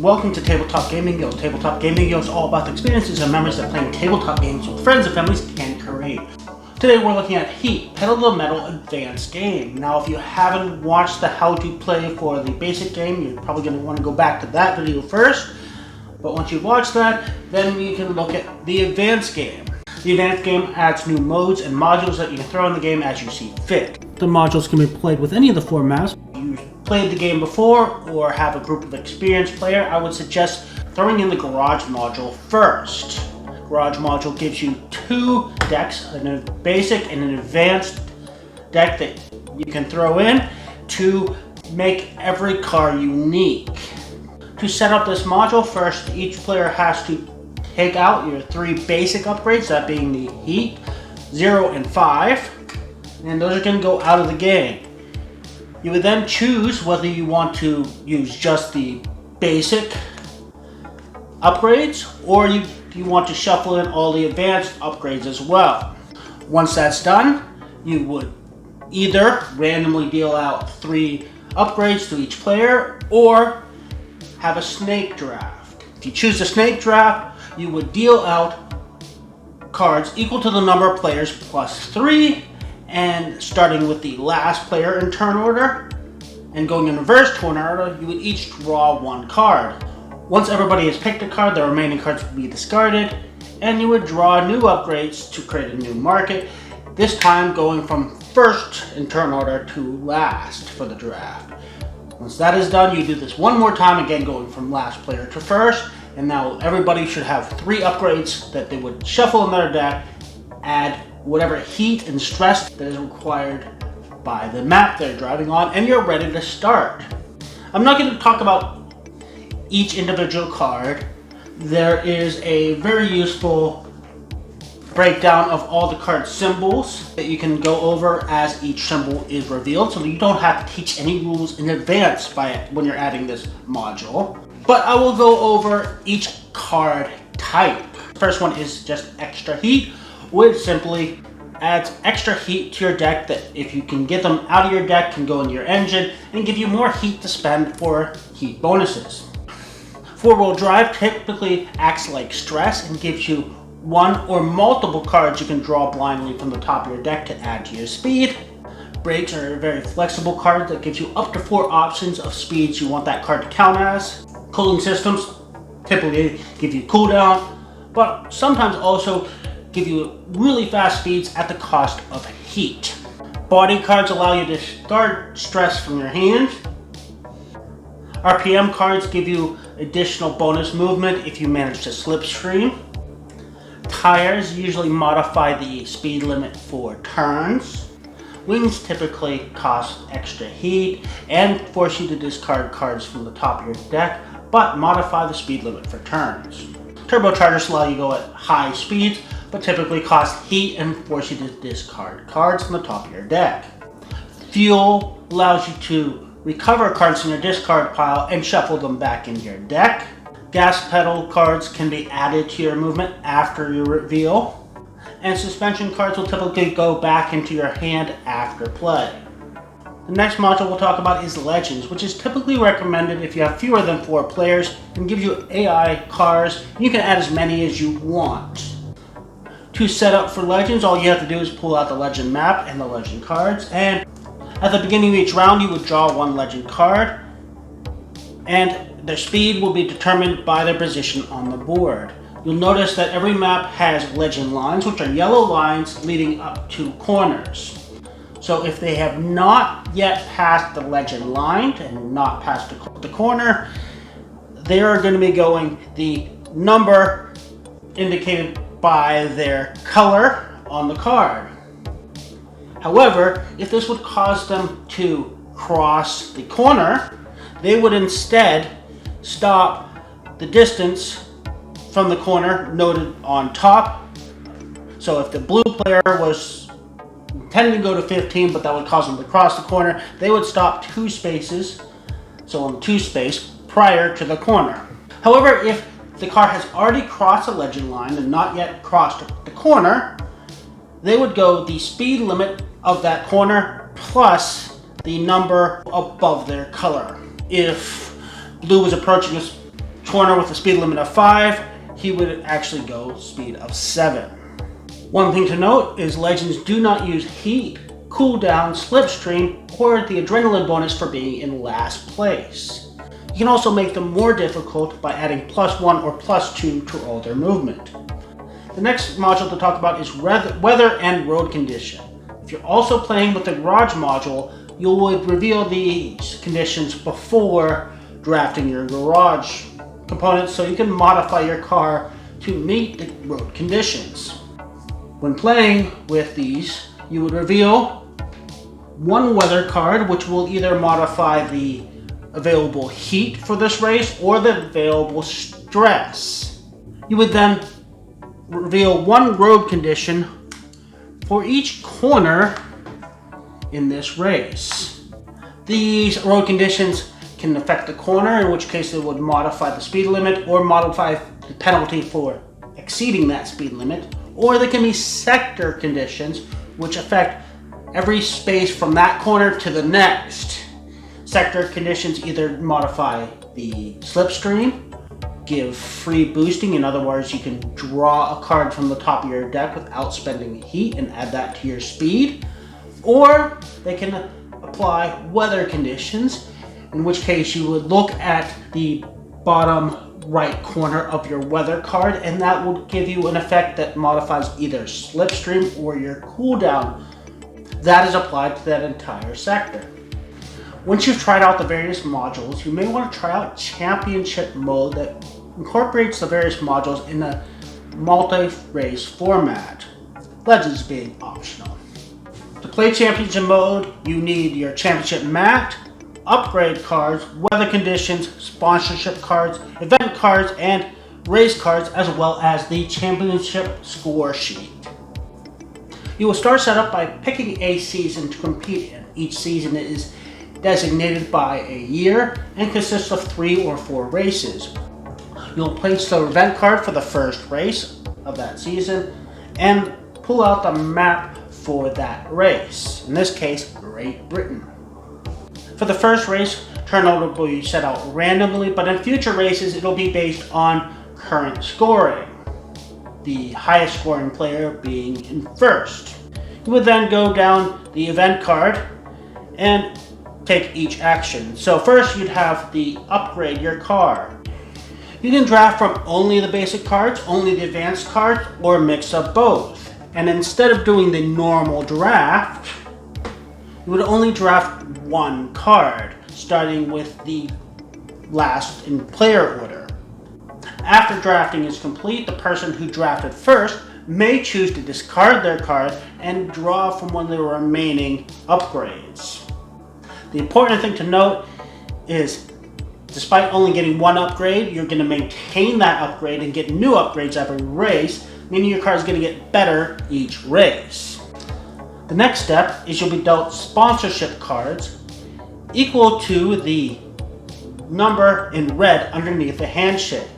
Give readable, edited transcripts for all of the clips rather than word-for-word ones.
welcome to Tabletop Gaming Guild. Tabletop Gaming Guild is all about the experiences and memories that playing tabletop games with friends and families can create. Today we're looking at Heat, Pedal to the Metal Advanced Game. Now if you haven't watched the how to play for the basic game, you're probably going to want to go back to that video first. But once you've watched that, then we can look at the advanced game. The advanced game adds new modes and modules that you can throw in the game as you see fit. The modules can be played with any of the four maps. You played the game before or have a group of experienced players, I would suggest throwing in the Garage module first. Garage module gives you two decks, a basic and an advanced deck that you can throw in to make every car unique. To set up this module, first each player has to take out your three basic upgrades, that being the Heat, 0, and 5, and those are going to go out of the game. You would then choose whether you want to use just the basic upgrades or you want to shuffle in all the advanced upgrades as well. Once that's done, you would either randomly deal out 3 upgrades to each player or have a snake draft. If you choose the snake draft, you would deal out cards equal to the number of players plus 3, and starting with the last player in turn order and going in reverse turn order, you would each draw 1 card. Once everybody has picked a card, the remaining cards would be discarded, and you would draw new upgrades to create a new market, this time going from first in turn order to last for the draft. Once that is done, you do this one more time, again going from last player to first, and now everybody should have 3 upgrades that they would shuffle in their deck, add whatever heat and stress that is required by the map they're driving on, and you're ready to start. I'm not going to talk about each individual card. There is a very useful breakdown of all the card symbols that you can go over as each symbol is revealed, so you don't have to teach any rules in advance when you're adding this module. But I will go over each card type. The first one is just extra heat, which simply adds extra heat to your deck that if you can get them out of your deck can go into your engine and give you more heat to spend for heat bonuses. 4-wheel drive typically acts like stress and gives you 1 or multiple cards you can draw blindly from the top of your deck to add to your speed. Brakes are a very flexible card that gives you up to 4 options of speeds you want that card to count as. Cooling systems typically give you cooldown, but sometimes also give you really fast speeds at the cost of heat. Body cards allow you to start stress from your hand. RPM cards give you additional bonus movement if you manage to slipstream. Tires usually modify the speed limit for turns. Wings typically cost extra heat and force you to discard cards from the top of your deck, but modify the speed limit for turns. Turbochargers allow you to go at high speeds, but typically cost heat and force you to discard cards from the top of your deck. Fuel allows you to recover cards in your discard pile and shuffle them back into your deck. Gas pedal cards can be added to your movement after your reveal. And suspension cards will typically go back into your hand after play. The next module we'll talk about is Legends, which is typically recommended if you have fewer than 4 players and gives you AI cards. You can add as many as you want. To set up for Legends, all you have to do is pull out the Legend map and the Legend cards, and at the beginning of each round you would draw 1 Legend card, and their speed will be determined by their position on the board. You'll notice that every map has legend lines, which are yellow lines leading up to corners. So if they have not yet passed the legend line and not passed the corner, they are going to be going the number indicated by their color on the card. However, if this would cause them to cross the corner, they would instead stop the distance from the corner noted on top. So if the blue player was intending to go to 15, but that would cause them to cross the corner, they would stop 2 spaces, so on 2 space, prior to the corner. However, if the car has already crossed a legend line and not yet crossed the corner, they would go the speed limit of that corner plus the number above their color. If blue was approaching a corner with a speed limit of 5, he would actually go speed of 7. One thing to note is legends do not use heat, cooldown, slipstream, or the adrenaline bonus for being in last place. You can also make them more difficult by adding +1 or +2 to all their movement. The next module to talk about is weather and road condition. If you're also playing with the garage module, you would reveal these conditions before drafting your garage components so you can modify your car to meet the road conditions. When playing with these, you would reveal one weather card, which will either modify the available heat for this race or the available stress. You would then reveal one road condition for each corner in this race. These road conditions can affect the corner, in which case it would modify the speed limit or modify the penalty for exceeding that speed limit, or they can be sector conditions, which affect every space from that corner to the next. Sector conditions either modify the slipstream, give free boosting, in other words, you can draw a card from the top of your deck without spending heat and add that to your speed, or they can apply weather conditions, in which case you would look at the bottom right corner of your weather card, and that will give you an effect that modifies either slipstream or your cooldown. That is applied to that entire sector. Once you've tried out the various modules, you may want to try out Championship mode that incorporates the various modules in a multi-race format, Legends being optional. To play Championship mode, you need your Championship mat, upgrade cards, weather conditions, sponsorship cards, event cards, and race cards, as well as the Championship score sheet. You will start setup by picking a season to compete in. Each season is designated by a year and consists of 3 or 4 races. You'll place the event card for the first race of that season and pull out the map for that race, in this case, Great Britain. For the first race, turn order will be set out randomly, but in future races it'll be based on current scoring, the highest scoring player being in first. You would then go down the event card and take each action. So first you'd have the upgrade your car. You can draft from only the basic cards, only the advanced cards, or a mix of both. And instead of doing the normal draft, you would only draft one card, starting with the last in player order. After drafting is complete, the person who drafted first may choose to discard their card and draw from one of the remaining upgrades. The important thing to note is, despite only getting one upgrade, you're going to maintain that upgrade and get new upgrades every race, meaning your card is going to get better each race. The next step is you'll be dealt sponsorship cards equal to the number in red underneath the handshake.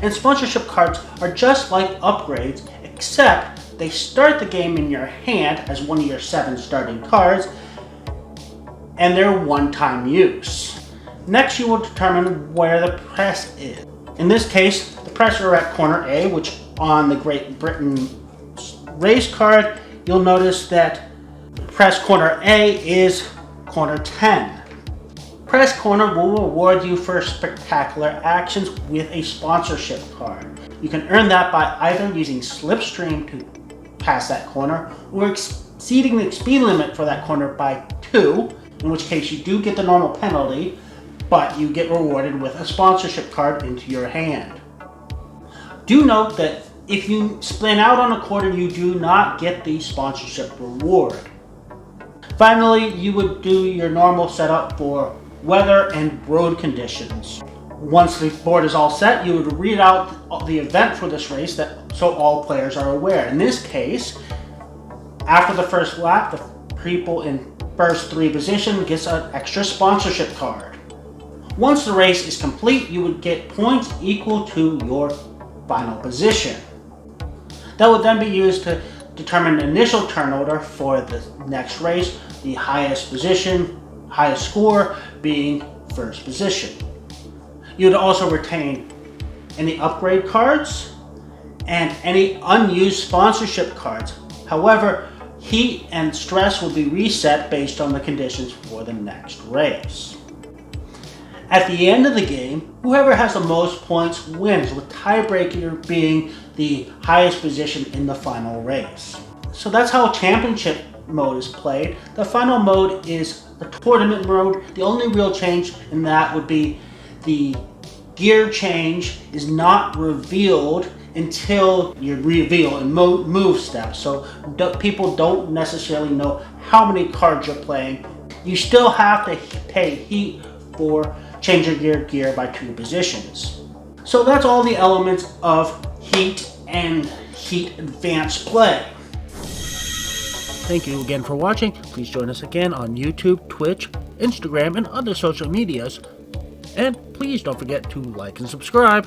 And sponsorship cards are just like upgrades, except they start the game in your hand as one of your 7 starting cards, and they're one-time use. Next, you will determine where the press is. In this case, the press are at corner A, which on the Great Britain race card, you'll notice that press corner A is corner 10. Press corner will reward you for spectacular actions with a sponsorship card. You can earn that by either using slipstream to pass that corner, or exceeding the speed limit for that corner by 2, in which case you do get the normal penalty, but you get rewarded with a sponsorship card into your hand. Do note that if you spin out on a quarter, you do not get the sponsorship reward. Finally, you would do your normal setup for weather and road conditions. Once the board is all set, you would read out the event for this race so all players are aware. In this case, after the first lap, the people in first 3 position gets an extra sponsorship card. Once the race is complete, you would get points equal to your final position. That would then be used to determine the initial turn order for the next race, the highest position, highest score being first position. You would also retain any upgrade cards and any unused sponsorship cards. However, heat and stress will be reset based on the conditions for the next race. At the end of the game, whoever has the most points wins, with tiebreaker being the highest position in the final race. So that's how championship mode is played. The final mode is the tournament mode. The only real change in that would be the gear change is not revealed until you reveal and move steps. So people don't necessarily know how many cards you're playing. You still have to pay heat for changing your gear by 2 positions. So that's all the elements of heat and heat advanced play. Thank you again for watching. Please join us again on YouTube, Twitch, Instagram, and other social medias. And please don't forget to like and subscribe.